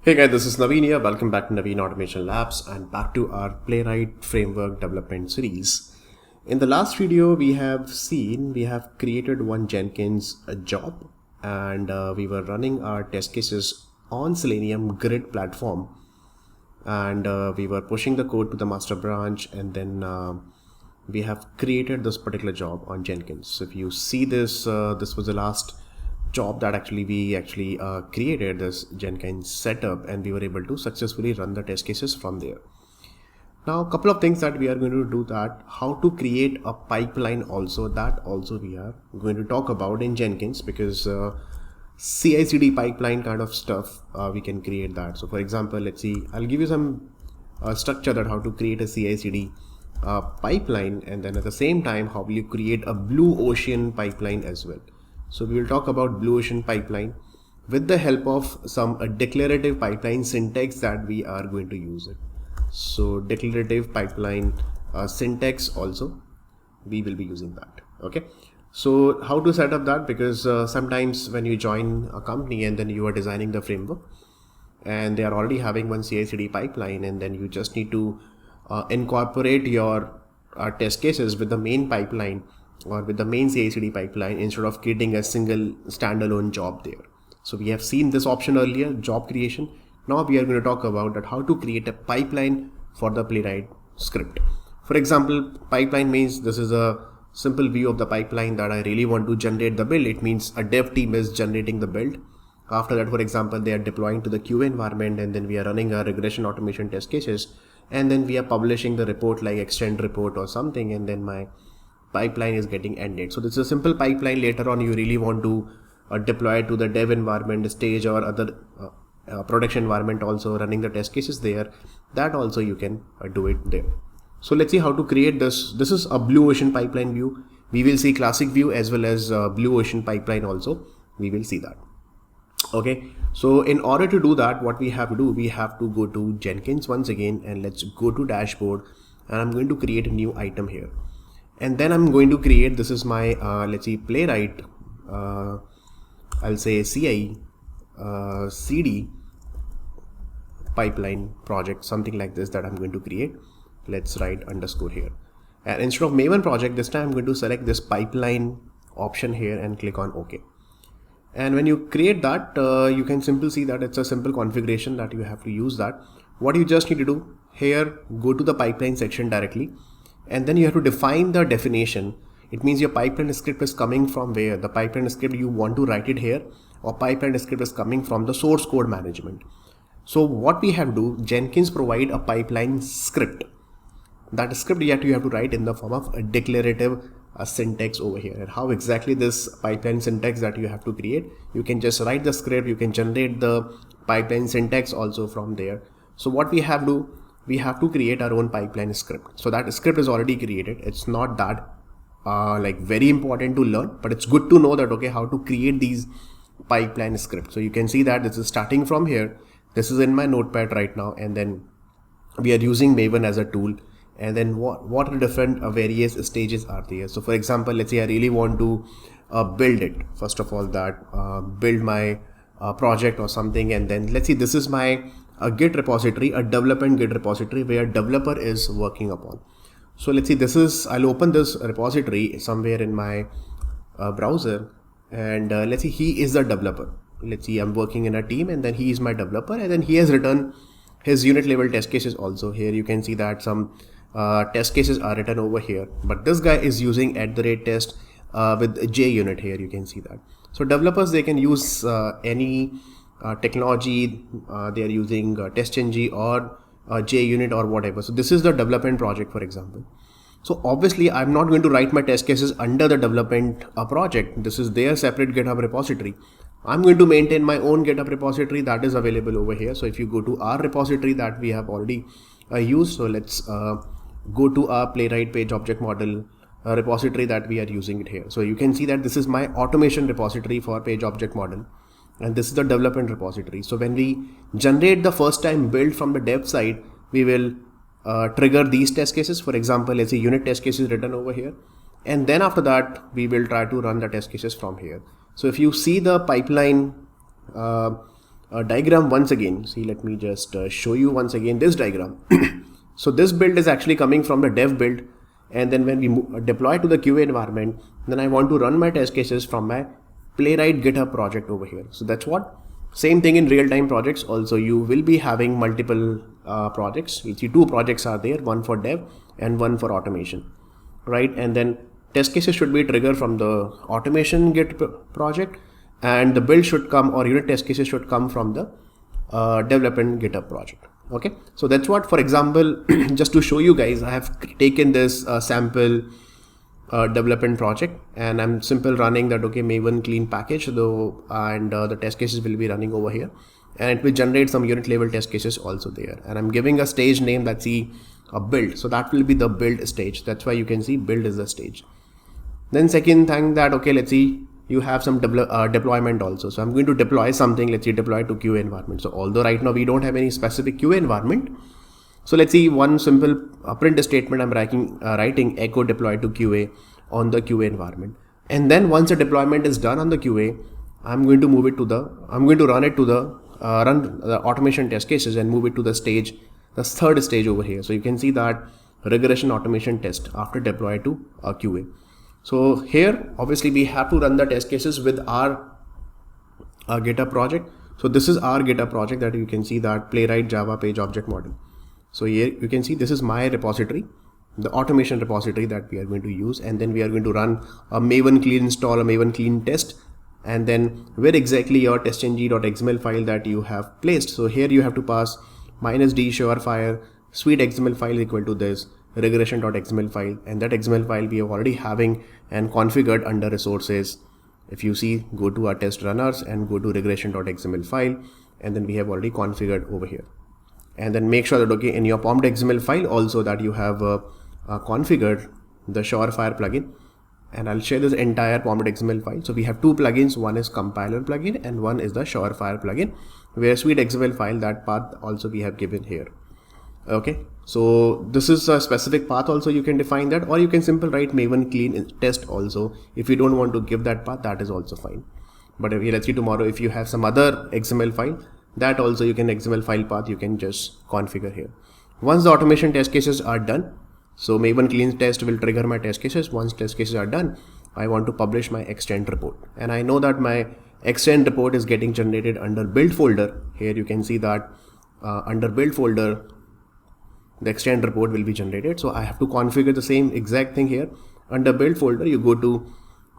Hey guys, this is Naveen here. Welcome back to Naveen Automation Labs and back to our Playwright framework development series. In the last video, we have created one Jenkins job and we were running our test cases on Selenium grid platform, and we were pushing the code to the master branch, and then we have created this particular job on Jenkins. So if you see this, this was the last job that we created this Jenkins setup, and we were able to successfully run the test cases from there. Now, a couple of things that we are going to do, that how to create a pipeline also, that also we are going to talk about in Jenkins, because CI/CD pipeline kind of stuff we can create that. So for example, let's see, I'll give you some structure that how to create a CI/CD pipeline, and then at the same time how will you create a blue ocean pipeline as well. So we will talk about blue ocean pipeline with the help of some declarative pipeline syntax that we are going to use it. So declarative pipeline syntax also we will be using that. Okay, so how to set up that, because sometimes when you join a company and then you are designing the framework and they are already having one CI/CD pipeline, and then you just need to incorporate your test cases with the main pipeline or with the main CI/CD pipeline instead of creating a single standalone job there. So we have seen this option earlier, job creation. Now we are going to talk about that how to create a pipeline for the Playwright script. For example, pipeline means this is a simple view of the pipeline that I really want to generate the build. It means a dev team is generating the build. After that, for example, they are deploying to the QA environment, and then we are running a regression automation test cases, and then we are publishing the report like extend report or something, and then my pipeline is getting ended. So this is a simple pipeline. Later on you really want to deploy to the dev environment stage or other production environment also, running the test cases there. That also you can do it there. So let's see how to create this. This is a blue ocean pipeline view. We will see classic view as well as blue ocean pipeline also. We will see that. Okay, so in order to do that, what we have to do, we have to go to Jenkins once again, and let's go to dashboard, and I'm going to create a new item here. And then I'm going to create, this is my, let's see, Playwright, I'll say CI, CD pipeline project, something like this that I'm going to create. Let's write underscore here. And instead of Maven project, this time I'm going to select this pipeline option here and click on OK. And when you create that, you can simply see that it's a simple configuration that you have to use that. What you just need to do here, go to the pipeline section directly, and then you have to define the definition. It means your pipeline script is coming from where, the pipeline script you want to write it here, or pipeline script is coming from the source code management. So what we have to do, Jenkins provide a pipeline script. That script you have to write in the form of a declarative syntax over here. And how exactly this pipeline syntax that you have to create, you can just write the script, you can generate the pipeline syntax also from there. So what we have to do, we have to create our own pipeline script. So that script is already created. It's not that like very important to learn, but it's good to know that, okay, how to create these pipeline scripts. So you can see that this is starting from here. This is in my notepad right now, and then we are using Maven as a tool. And then what are different various stages are there. So for example, let's say I really want to build it. First of all, that build my project or something, and then let's see, this is my a Git repository, a development Git repository where developer is working upon. So let's see, this is, I'll open this repository somewhere in my browser, and let's see, he is the developer. Let's see, I'm working in a team, and then he is my developer, and then he has written his unit level test cases also. Here you can see that some test cases are written over here, but this guy is using @test with JUnit here. You can see that. So developers, they can use any technology. They are using TestNG or JUnit or whatever. So this is the development project, for example. So obviously I'm not going to write my test cases under the development project. This is their separate GitHub repository. I'm going to maintain my own GitHub repository that is available over here. So if you go to our repository that we have already used, so let's go to our Playwright page object model repository that we are using it here. So you can see that this is my automation repository for page object model, and this is the development repository. So when we generate the first time build from the dev side, we will trigger these test cases. For example, let's say unit test cases written over here, and then after that we will try to run the test cases from here. So if you see the pipeline diagram once again. See, let me just show you once again this diagram. So this build is actually coming from the dev build, and then when we deploy to the QA environment, then I want to run my test cases from my Playwright GitHub project over here. So that's what. Same thing in real-time projects also. You will be having multiple projects. You see, two projects are there, one for dev and one for automation, right? And then test cases should be triggered from the automation Git project, and the build should come, or unit test cases should come from the development GitHub project. Okay, so that's what, for example, just to show you guys, I have taken this sample development project, and I'm simple running that, okay, Maven clean package though, and the test cases will be running over here, and it will generate some unit level test cases also there, and I'm giving a stage name that's a build, so that will be the build stage. That's why you can see build is the stage. Then second thing that, okay, let's see, you have some deployment also. So I'm going to deploy something, let's see, deploy to QA environment. So although right now we don't have any specific QA environment, so let's see, one simple print statement I'm writing echo deploy to QA on the QA environment. And then once the deployment is done on the QA, I'm going to move it to run it to the run the automation test cases and move it to the stage, the third stage over here. So you can see that regression automation test after deploy to QA. So here, obviously, we have to run the test cases with our GitHub project. So this is our GitHub project that you can see that Playwright Java page object model. So here you can see this is my repository, the automation repository that we are going to use, and then we are going to run a Maven clean install, a Maven clean test, and then where exactly your testng.xml file that you have placed. So here you have to pass -d surefire sweet XML file equal to this regression.xml file, and that XML file we are already having and configured under resources. If you see, go to our test runners and go to regression.xml file, and then we have already configured over here. And then make sure that, okay, in your POM.xml file also that you have configured the surefire plugin, and I'll share this entire POM.xml file. So we have two plugins, one is compiler plugin and one is the surefire plugin, where sweet XML file, that path also we have given here. Okay, so this is a specific path also, you can define that, or you can simply write Maven clean test also. If you don't want to give that path, that is also fine. But if, let's see, tomorrow if you have some other XML file, that also you can XML file path you can just configure here. Once the automation test cases are done, so Maven clean test will trigger my test cases. Once test cases are done, I want to publish my extend report, and I know that my extend report is getting generated under build folder. Here you can see that under build folder the extend report will be generated. So I have to configure the same exact thing here. Under build folder, you go to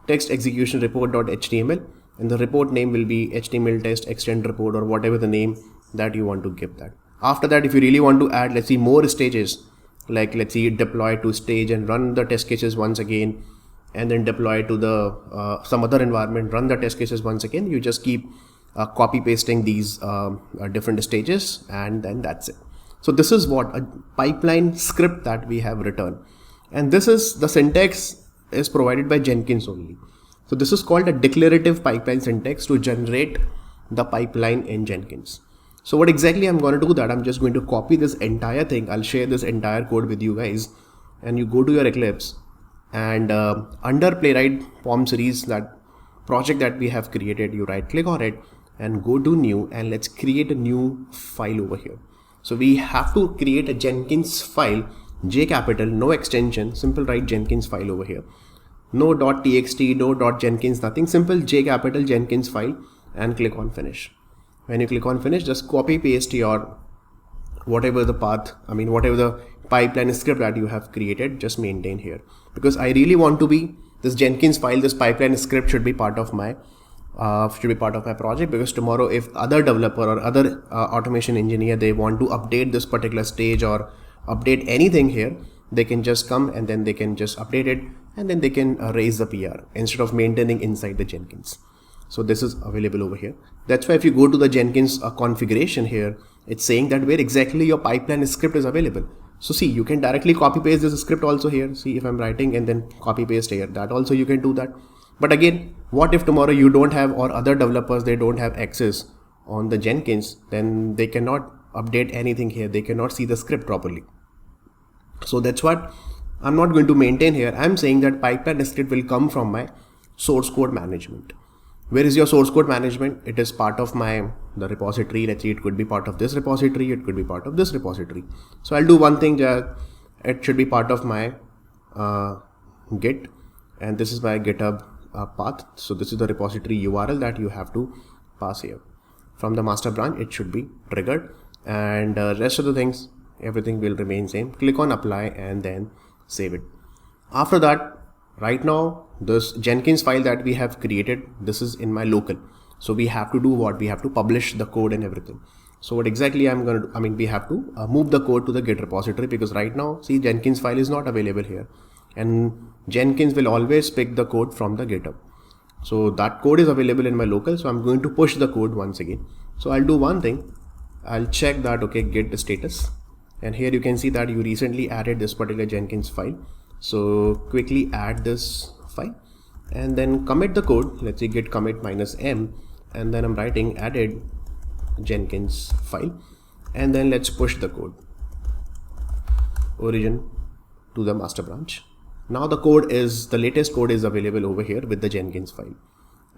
text execution report.html, and the report name will be HTML test extend report, or whatever the name that you want to give that. After that, if you really want to add, let's see, more stages, like let's see, deploy to stage and run the test cases once again, and then deploy to the some other environment, run the test cases once again, you just keep copy pasting these different stages, and then that's it. So this is what a pipeline script that we have written, and this is the syntax is provided by Jenkins only. So this is called a declarative pipeline syntax to generate the pipeline in Jenkins. So what exactly I'm going to do that, I'm just going to copy this entire thing. I'll share this entire code with you guys, and you go to your Eclipse, and under Playwright POM series, that project that we have created, you right click on it and go to new, and let's create a new file over here. So we have to create a Jenkins file, J capital, no extension, simple write Jenkins file over here. No .txt, no .jenkins, nothing, simple J capital Jenkins file, and click on finish. When you click on finish, just copy paste your whatever the path, whatever the pipeline script that you have created, just maintain here, because I really want to be this Jenkins file, this pipeline script should be part of my project, because tomorrow if other developer or other automation engineer, they want to update this particular stage or update anything here, they can just come and then they can just update it, and then they can raise the PR instead of maintaining inside the Jenkins. So this is available over here. That's why if you go to the Jenkins configuration here, it's saying that where exactly your pipeline script is available. So see, you can directly copy paste this script also here. See, if I'm writing and then copy paste here, that also you can do that. But again, what if tomorrow you don't have, or other developers, they don't have access on the Jenkins, then they cannot update anything here. They cannot see the script properly. So that's what I'm not going to maintain here. I'm saying that pipeline script will come from my source code management. Where is your source code management? It is part of the repository. Let's see, it could be part of this repository, it could be part of this repository. So I'll do one thing, that it should be part of my Git, and this is my GitHub path. So this is the repository URL that you have to pass here. From the master branch, it should be triggered, and rest of the things, everything will remain same. Click on apply and then save it. After that, right now, this Jenkins file that we have created, this is in my local. So we have to do what? We have to publish the code and everything. So what exactly I'm going to do? We have to move the code to the Git repository, because right now, see, Jenkins file is not available here, and Jenkins will always pick the code from the GitHub. So that code is available in my local. So I'm going to push the code once again. So I'll do one thing. I'll check that, okay, git status. And here you can see that you recently added this particular Jenkins file. So quickly add this file and then commit the code. Let's see, git commit -m, and then I'm writing added Jenkins file, and then let's push the code origin to the master branch. Now the latest code is available over here with the Jenkins file,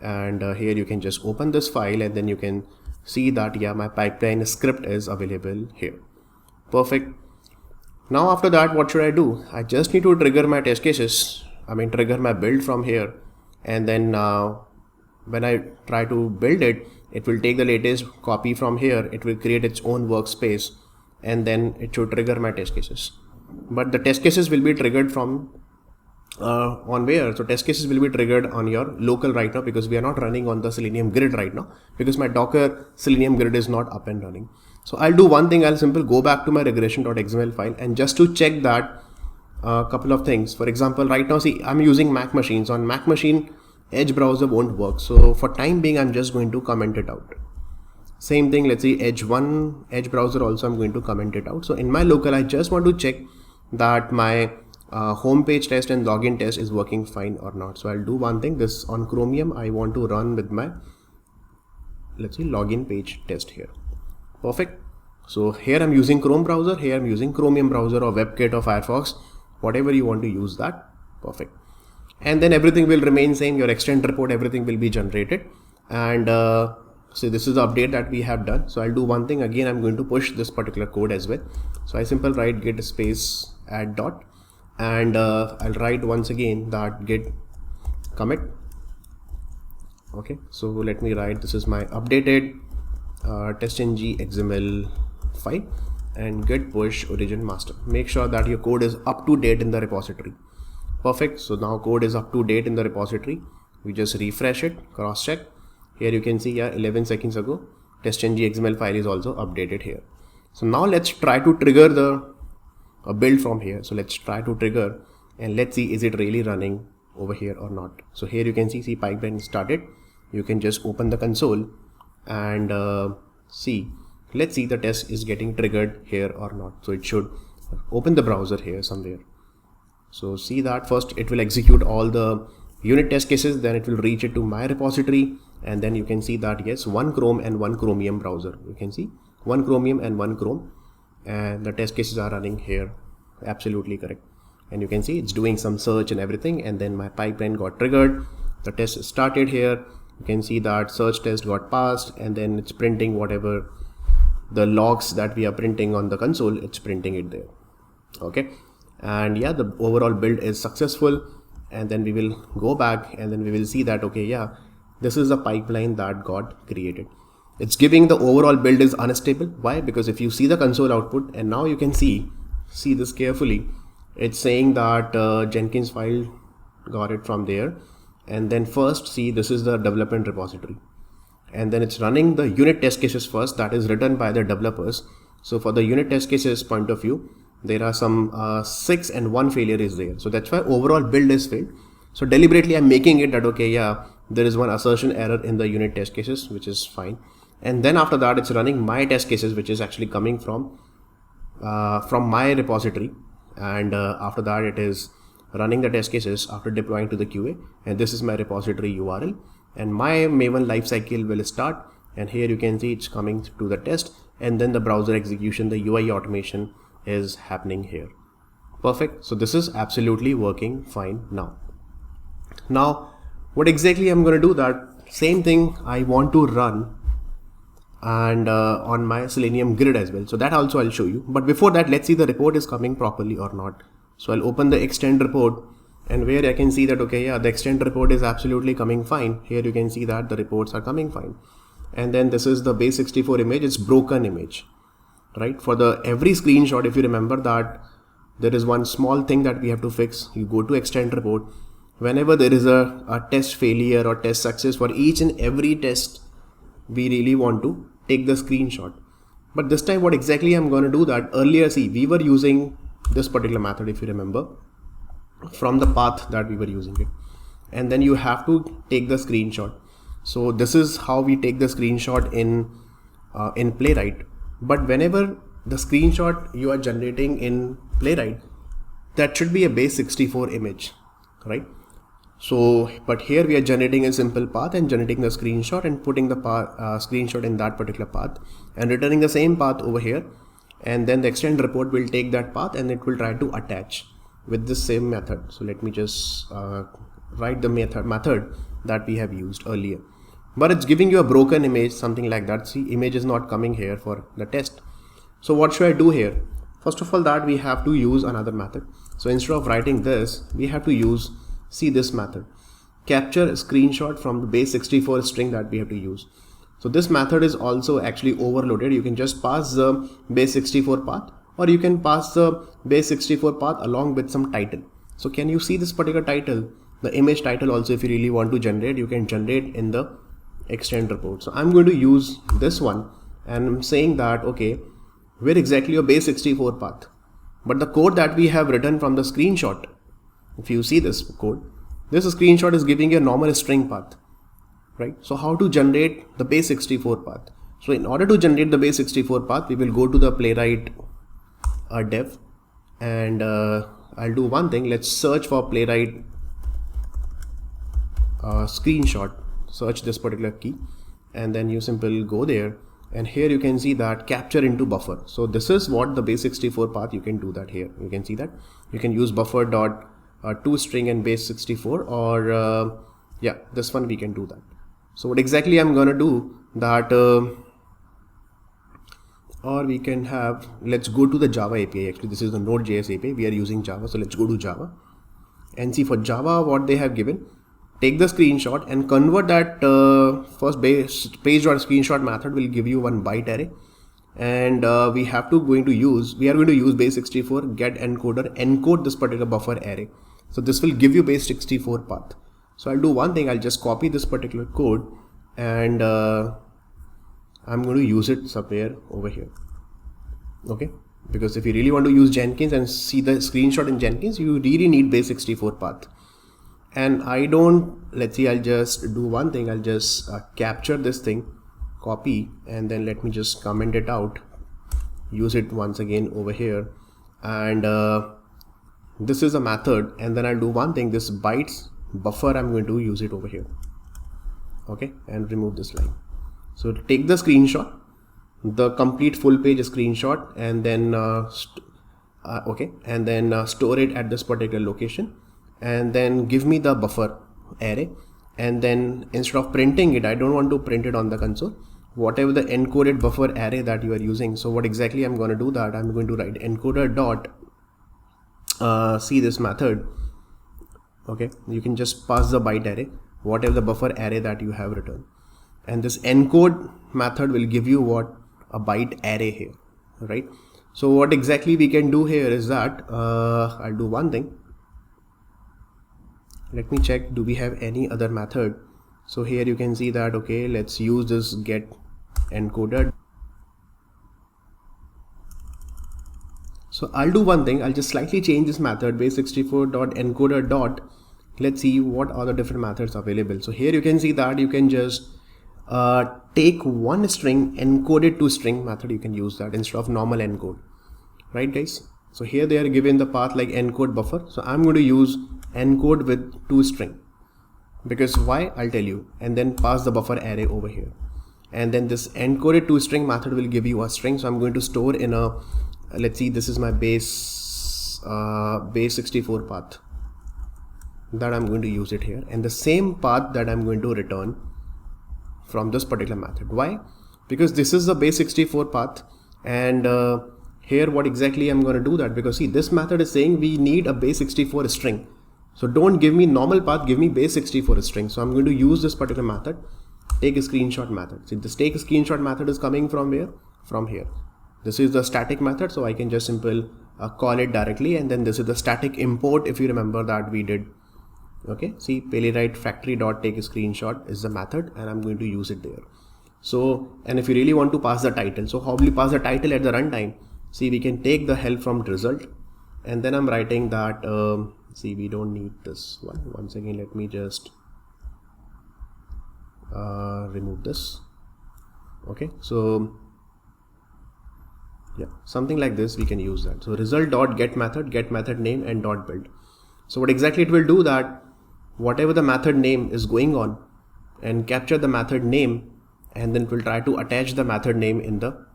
and here you can just open this file, and then you can see that, yeah, my pipeline script is available here. Perfect. Now after that, what should I do? I just need to trigger my test cases. Trigger my build from here, and then when I try to build it, it will take the latest copy from here. It will create its own workspace, and then it should trigger my test cases. But the test cases will be triggered from on where? So test cases will be triggered on your local right now, because we are not running on the Selenium grid right now, because my Docker Selenium grid is not up and running. So I'll do one thing. I'll simply go back to my regression.xml file, and just to check that couple of things. For example, right now, see, I'm using Mac machines. On Mac machine, Edge browser won't work. So for time being, I'm just going to comment it out. Same thing, let's see, Edge browser also, I'm going to comment it out. So in my local, I just want to check that my homepage test and login test is working fine or not. So I'll do one thing. This on Chromium, I want to run with my, let's see, login page test here. Perfect. So here I'm using Chrome browser, here I'm using Chromium browser or WebKit or Firefox, whatever you want to use that. Perfect. And then everything will remain same. Your extend report, everything will be generated. And so this is the update that we have done. So I'll do one thing again. I'm going to push this particular code as well. So I simply write git space add dot, and I'll write once again that git commit. Okay, so let me write, this is my updated testng XML file, and git push origin master. Make sure that your code is up to date in the repository. Perfect. So now code is up to date in the repository. We just refresh it, cross check. Here you can see, yeah, 11 seconds ago, testng XML file is also updated here. So now let's try to trigger the build from here. So let's try to trigger, and let's see, is it really running over here or not. So here you can see pipeline started. You can just open the console and see. Let's see the test is getting triggered here or not. So it should open the browser here somewhere. So see that first it will execute all the unit test cases, then it will reach it to my repository, and then you can see that, yes, one Chrome and one Chromium browser. You can see one Chromium and one Chrome, and the test cases are running here. Absolutely correct. And you can see it's doing some search and everything, and then my pipeline got triggered. The test started here. You can see that search test got passed, and then it's printing whatever the logs that we are printing on the console, it's printing it there. Okay. And yeah, the overall build is successful, and then we will go back and then we will see that, okay, yeah, this is a pipeline that got created. It's giving the overall build is unstable. Why? Because if you see the console output, and now you can see this carefully, it's saying that Jenkins file got it from there, and then first see, this is the development repository, and then it's running the unit test cases first, that is written by the developers. So for the unit test cases point of view, there are some 6 and 1 failure is there. So that's why overall build is failed. So deliberately I'm making it that, okay, yeah, there is one assertion error in the unit test cases, which is fine. And then after that, it's running my test cases, which is actually coming from my repository. And after that, it is running the test cases after deploying to the QA. And this is my repository URL. And my Maven lifecycle will start. And here you can see it's coming to the test. And then the browser execution, the UI automation is happening here. Perfect. So this is absolutely working fine now. Now, what exactly I'm going to do that Same thing I want to run and on my Selenium grid as well. So that also I'll show you. But before that, let's see the report is coming properly or not. So I'll open the extend report, and where I can see that, okay, yeah, the extend report is absolutely coming fine. Here you can see that the reports are coming fine. And then this is the base64 image, it's broken image, right? For the every screenshot, if you remember that there is one small thing that we have to fix. You go to extend report. Whenever there is a test failure or test success, for each and every test, we really want to take the screenshot. But this time what exactly I'm going to do that, earlier, see, we were using this particular method, if you remember, from the path that we were using it. And then you have to take the screenshot. So this is how we take the screenshot in Playwright. But whenever the screenshot you are generating in Playwright, that should be a base64 image, right? So, but here we are generating a simple path and generating the screenshot and putting the screenshot in that particular path and returning the same path over here. And then the extend report will take that path and it will try to attach with this same method. So let me just write the method that we have used earlier. But it's giving you a broken image, something like that. See, image is not coming here for the test. So what should I do here? First of all, that we have to use another method. So instead of writing this, we have to use, see, this method, capture a screenshot from the base64 string that we have to use. So this method is also actually overloaded. You can just pass the base64 path, or you can pass the base64 path along with some title. So can you see this particular title? The image title also, if you really want to generate, you can generate in the extend report. So I'm going to use this one, and I'm saying that, okay, where exactly your base64 path? But the code that we have written from the screenshot, if you see this code, this screenshot is giving you a normal string path, right? So how to generate the base64 path? So in order to generate the base64 path, we will go to the Playwright dev, and I'll do one thing. Let's search for Playwright screenshot. Search this particular key, and then you simply go there, and here you can see that capture into buffer. So this is what the base64 path, you can do that here. You can see that you can use buffer dot toString and base64, or yeah, this one we can do that. So what exactly I'm gonna do that, or we can have, let's go to the Java API. Actually, this is the Node.js API. We are using Java, so let's go to Java and see for Java what they have given. Take the screenshot and convert that first page.screenshot method will give you one byte array, and we are going to use base64 get encoder, encode this particular buffer array. So this will give you base64 path. So I'll do one thing. I'll just copy this particular code, and I'm going to use it somewhere over here. Okay, because if you really want to use Jenkins and see the screenshot in Jenkins, you really need base64 path. And I don't, let's see, I'll just do one thing. I'll just capture this thing, copy, and then let me just comment it out, use it once again over here, and this is a method. And then I'll do one thing, this bytes buffer, I'm going to use it over here. Okay, and remove this line. So take the screenshot, the complete full page screenshot, and then store it at this particular location, and then give me the buffer array. And then instead of printing it, I don't want to print it on the console, whatever the encoded buffer array that you are using. So what exactly I'm going to do that, I'm going to write encoder dot see this method. Okay, you can just pass the byte array, whatever the buffer array that you have written, and this encode method will give you what, a byte array here, right? So what exactly we can do here is that I'll do one thing. Let me check, do we have any other method? So here you can see that, okay, let's use this get encoder. So I'll do one thing, I'll just slightly change this method, base64.encoder. Let's see what are the different methods available. So here you can see that you can just take one string, encode it to string method. You can use that instead of normal encode, right guys? So here they are given the path like encode buffer. So I'm going to use encode with toString, because why, I'll tell you, and then pass the buffer array over here. And then this encoded toString method will give you a string. So I'm going to store in a, let's see, this is my base64 path that I'm going to use it here, and the same path that I'm going to return from this particular method. Why? Because this is the base 64 path, and here what exactly I'm going to do that, because see, this method is saying we need a base 64 string. So don't give me normal path, give me base 64 string. So I'm going to use this particular method, take a screenshot method. See, this take a screenshot method is coming from where? From here. This is the static method, so I can just simple call it directly, and then this is the static import, if you remember that we did. Okay, see, Playwright factory dot take a screenshot is the method, and I'm going to use it there. So, and if you really want to pass the title, so how will you pass the title at the runtime? See, we can take the help from result, and then I'm writing that see, we don't need this one. Once again, let me just remove this. Okay, so yeah, something like this we can use that. So result dot get method name and dot build. So what exactly it will do that whatever the method name is going on, and capture the method name, and then it will try to attach the method name in the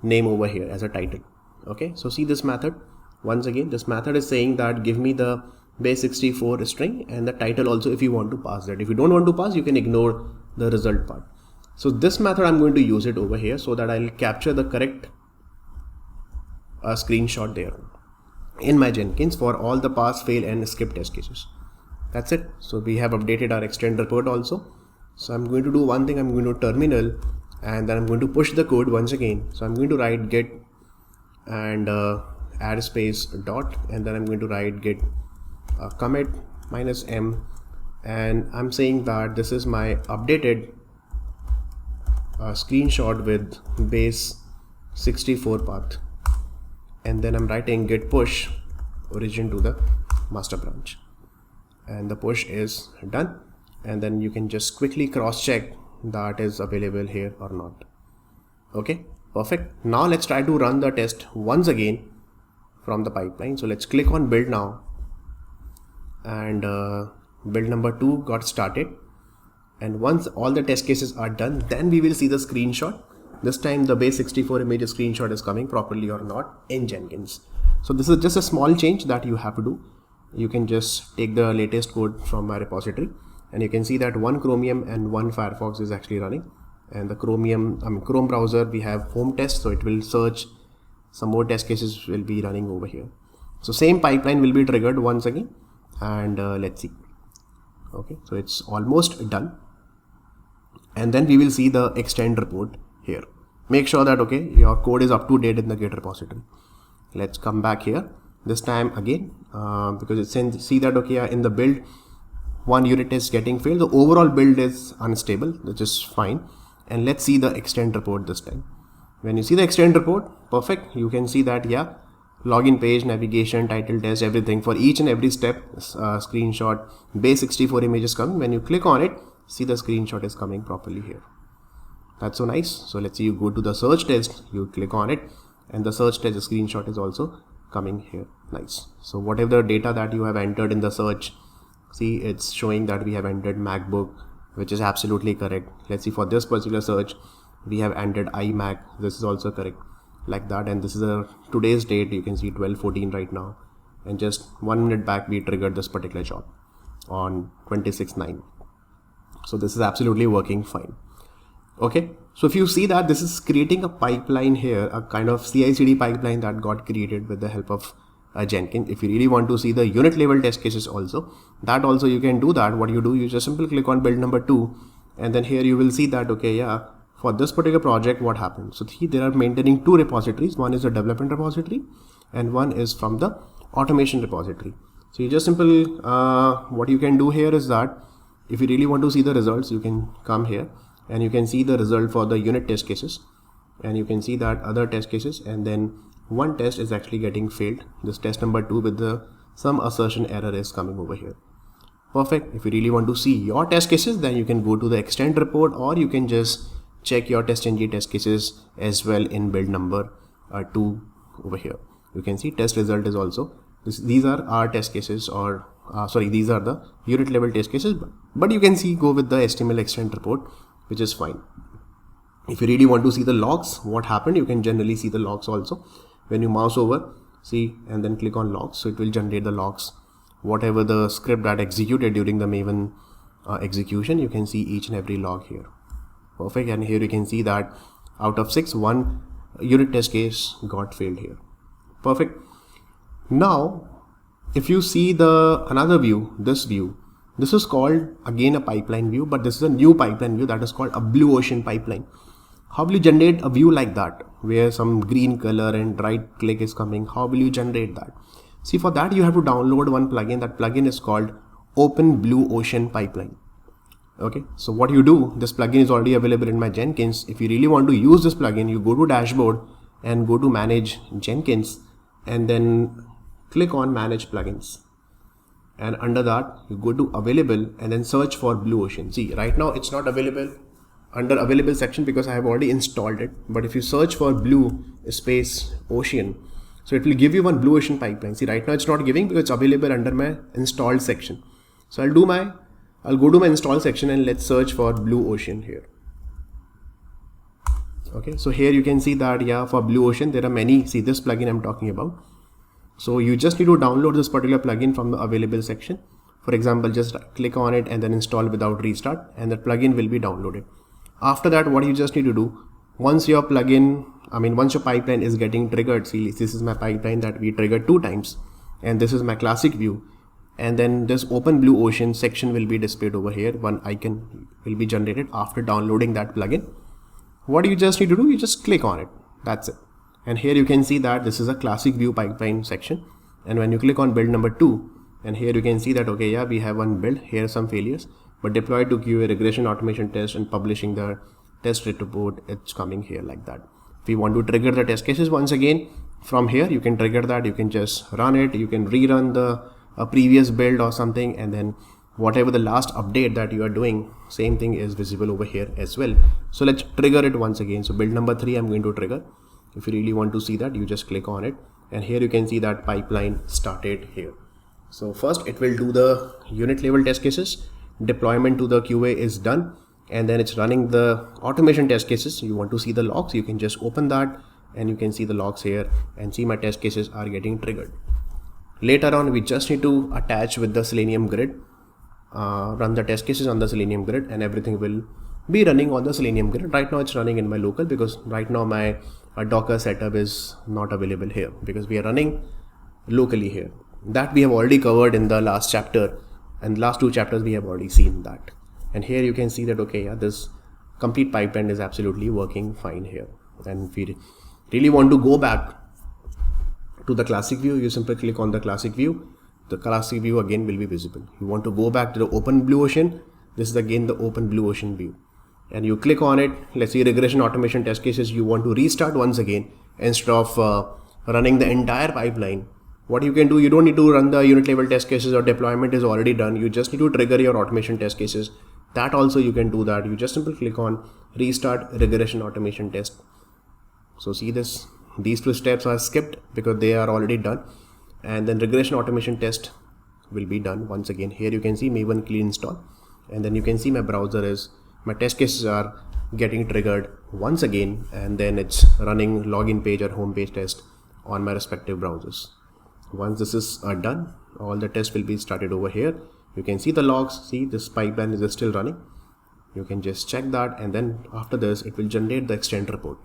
name over here as a title. Okay, so see this method. Once again, this method is saying that give me the base 64 string and the title also if you want to pass that. If you don't want to pass, you can ignore the result part. So this method I'm going to use it over here so that I'll capture the correct screenshot there in my Jenkins for all the pass, fail and skip test cases. That's it. So we have updated our extend report also. So I'm going to do one thing. I'm going to terminal, and then I'm going to push the code once again. So I'm going to write git and add space dot, and then I'm going to write git commit -m, and I'm saying that this is my updated screenshot with base 64 path, and then I'm writing git push origin to the master branch, and the push is done. And then you can just quickly cross check that is available here or not. Okay, perfect. Now let's try to run the test once again from the pipeline. So let's click on build now, and build number 2 got started. And once all the test cases are done, then we will see the screenshot. This time the base 64 image screenshot is coming properly or not in Jenkins. So this is just a small change that you have to do. You can just take the latest code from my repository, and you can see that one Chromium and one Firefox is actually running. And the Chrome browser, we have home test, so it will search some more test cases will be running over here. So same pipeline will be triggered once again, and let's see. Okay, so it's almost done, and then we will see the extend report here. Make sure that okay, your code is up to date in the Git repository. Let's come back here this time again, because it's in, see that okay, in the build one unit is getting failed, the overall build is unstable, which is fine. And let's see the extend report this time. When you see the extend report, perfect, you can see that yeah, login page, navigation, title, test, everything for each and every step, screenshot, base 64 images coming. When you click on it, see the screenshot is coming properly here. That's so nice. So let's say you go to the search test, you click on it, and the search test screenshot is also coming here. Nice. So whatever the data that you have entered in the search, see it's showing that we have entered MacBook, which is absolutely correct. Let's see, for this particular search we have entered iMac, this is also correct, like that. And this is a today's date, you can see 12/14 right now, and just 1 minute back we triggered this particular job on 26/9. So this is absolutely working fine. Okay, so if you see that this is creating a pipeline here, a kind of CI/CD pipeline that got created with the help of Jenkins. If you really want to see the unit level test cases also, that also you can do that. What you do, you just simply click on build number 2, and then here you will see that okay, yeah, for this particular project what happened. So they are maintaining 2 repositories. One is the development repository and one is from the automation repository. So you just simply what you can do here is that if you really want to see the results, you can come here and you can see the result for the unit test cases, and you can see that other test cases, and then one test is actually getting failed. This test number 2 with the some assertion error is coming over here. Perfect. If you really want to see your test cases, then you can go to the extend report, or you can just check your test.ng test cases as well in build number 2 over here. You can see test result is also these are our test cases, or these are the unit level test cases, but you can see go with the HTML extend report, which is fine. If you really want to see the logs, what happened, you can generally see the logs also. When you mouse over, see, and then click on logs, so it will generate the logs, whatever the script that executed during the Maven execution, you can see each and every log here. Perfect. And here you can see that out of 6, 1 unit test case got failed here. Perfect. Now if you see the another view, this is called again a pipeline view, but this is a new pipeline view that is called a blue ocean pipeline. How will you generate a view like that where some green color and right click is coming? How will you generate that? See, for that you have to download one plugin. That plugin is called Open Blue Ocean Pipeline. Okay, so what you do, this plugin is already available in my Jenkins. If you really want to use this plugin, you go to dashboard and go to manage Jenkins and then click on manage plugins. And under that you go to available and then search for Blue Ocean. See, right now it's not available under available section because I have already installed it. But if you search for Blue space Ocean, so it will give you one Blue Ocean pipeline. See, right now it's not giving because it's available under my installed section. So I'll go to my install section and let's search for Blue Ocean here. Okay, so here you can see that, yeah, for Blue Ocean there are many. See, this plugin I'm talking about. So you just need to download this particular plugin from the available section. For example, just click on it and then install without restart, and the plugin will be downloaded. After that, what you just need to do, once your pipeline is getting triggered, see, this is my pipeline that we triggered 2 times, and this is my classic view. And then this Open Blue Ocean section will be displayed over here. One icon will be generated after downloading that plugin. What you just need to do, you just click on it. That's it. And here you can see that this is a classic view pipeline section. And when you click on build number 2, and here you can see that, okay, yeah, we have one build. Here are some failures, but deployed to QA, regression, automation test, and publishing the test report, it's coming here like that. If you want to trigger the test cases once again, from here you can trigger that. You can just run it. You can rerun the previous build or something, and then whatever the last update that you are doing, same thing is visible over here as well. So let's trigger it once again. So build number 3 I'm going to trigger. If you really want to see that, you just click on it, and here you can see that pipeline started here. So first it will do the unit level test cases, deployment to the QA is done, and then it's running the automation test cases. You want to see the logs, you can just open that and you can see the logs here and see my test cases are getting triggered. Later on, we just need to attach with the Selenium grid, run the test cases on the Selenium grid, and everything will be running on the Selenium grid. Right now it's running in my local because right now my Docker setup is not available here because we are running locally here. That we have already covered in the last chapter, and last 2 chapters we have already seen that. And here you can see that, okay, yeah, this complete pipeline is absolutely working fine here. And if you really want to go back to the classic view, you simply click on the classic view. The classic view again will be visible. You want to go back to the Open Blue Ocean, this is again the Open Blue Ocean view, and you click on it. Let's see, regression automation test cases, you want to restart once again instead of running the entire pipeline. What you can do, you don't need to run the unit level test cases or deployment is already done. You just need to trigger your automation test cases. That also you can do that. You just simply click on restart regression automation test. So see this, these 2 steps are skipped because they are already done, and then regression automation test will be done once again. Here you can see Maven clean install, and then you can see my browser is, my test cases are getting triggered once again, and then it's running login page or home page test on my respective browsers. Once this is done, all the tests will be started over here. You can see the logs. See, this pipeline is still running. You can just check that, and then after this it will generate the extend report.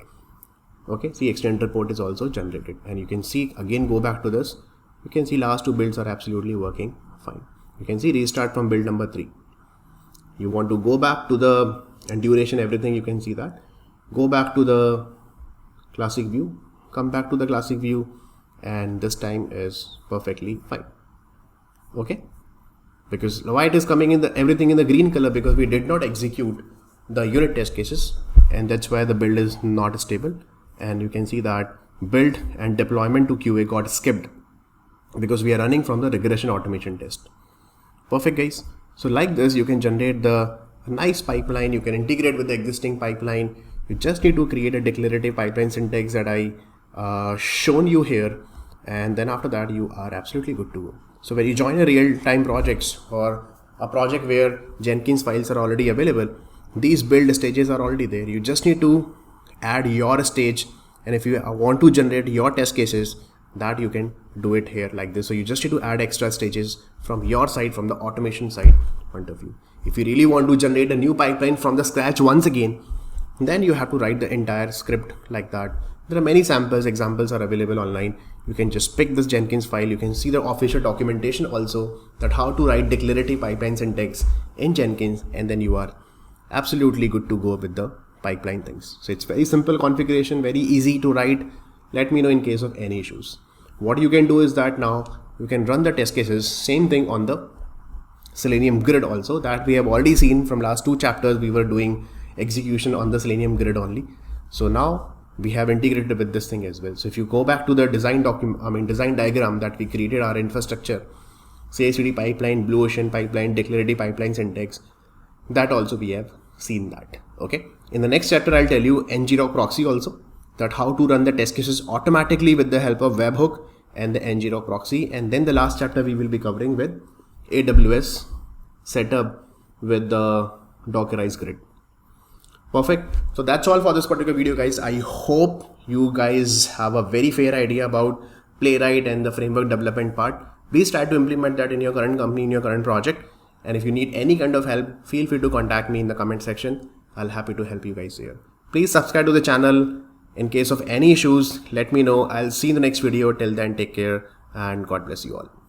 Okay, see, extend report is also generated, and you can see again, go back to this. You can see last 2 builds are absolutely working fine. You can see restart from build number 3. You want to go back to the, and duration, everything you can see that. Go back to the classic view, come back to the classic view, and this time is perfectly fine. Okay, because why it is coming in the everything in the green color, because we did not execute the unit test cases, and that's why the build is not stable. And you can see that build and deployment to QA got skipped because we are running from the regression automation test. Perfect, guys. So like this, you can generate the nice pipeline. You can integrate with the existing pipeline. You just need to create a declarative pipeline syntax that I shown you here, and then after that you are absolutely good to go. So when you join a real-time projects or a project where Jenkins files are already available, these build stages are already there. You just need to add your stage, and if you want to generate your test cases, that you can do it here like this. So you just need to add extra stages from your side, from the automation side point of view. If you really want to generate a new pipeline from the scratch once again, then you have to write the entire script like that. There are many examples are available online. You can just pick this Jenkins file. You can see the official documentation also, that how to write declarative pipeline syntax in Jenkins, and then you are absolutely good to go with the pipeline things. So it's very simple configuration, very easy to write. Let me know in case of any issues. What you can do is that now you can run the test cases, same thing on the Selenium grid also, that we have already seen from last 2 chapters. We were doing execution on the Selenium grid only. So now we have integrated with this thing as well. So if you go back to the design diagram that we created, our infrastructure, CI/CD pipeline, Blue Ocean pipeline, declarative pipeline syntax, that also we have seen that. Okay. In the next chapter, I'll tell you ngrok proxy also, that how to run the test cases automatically with the help of webhook and the ngrok proxy. And then the last chapter we will be covering with AWS setup with the Dockerized grid. Perfect. So that's all for this particular video, guys. I hope you guys have a very fair idea about Playwright and the framework development part. Please try to implement that in your current company, in your current project. And if you need any kind of help, feel free to contact me in the comment section. I'll happy to help you guys here. Please subscribe to the channel. In case of any issues, let me know. I'll see you in the next video. Till then, take care and God bless you all.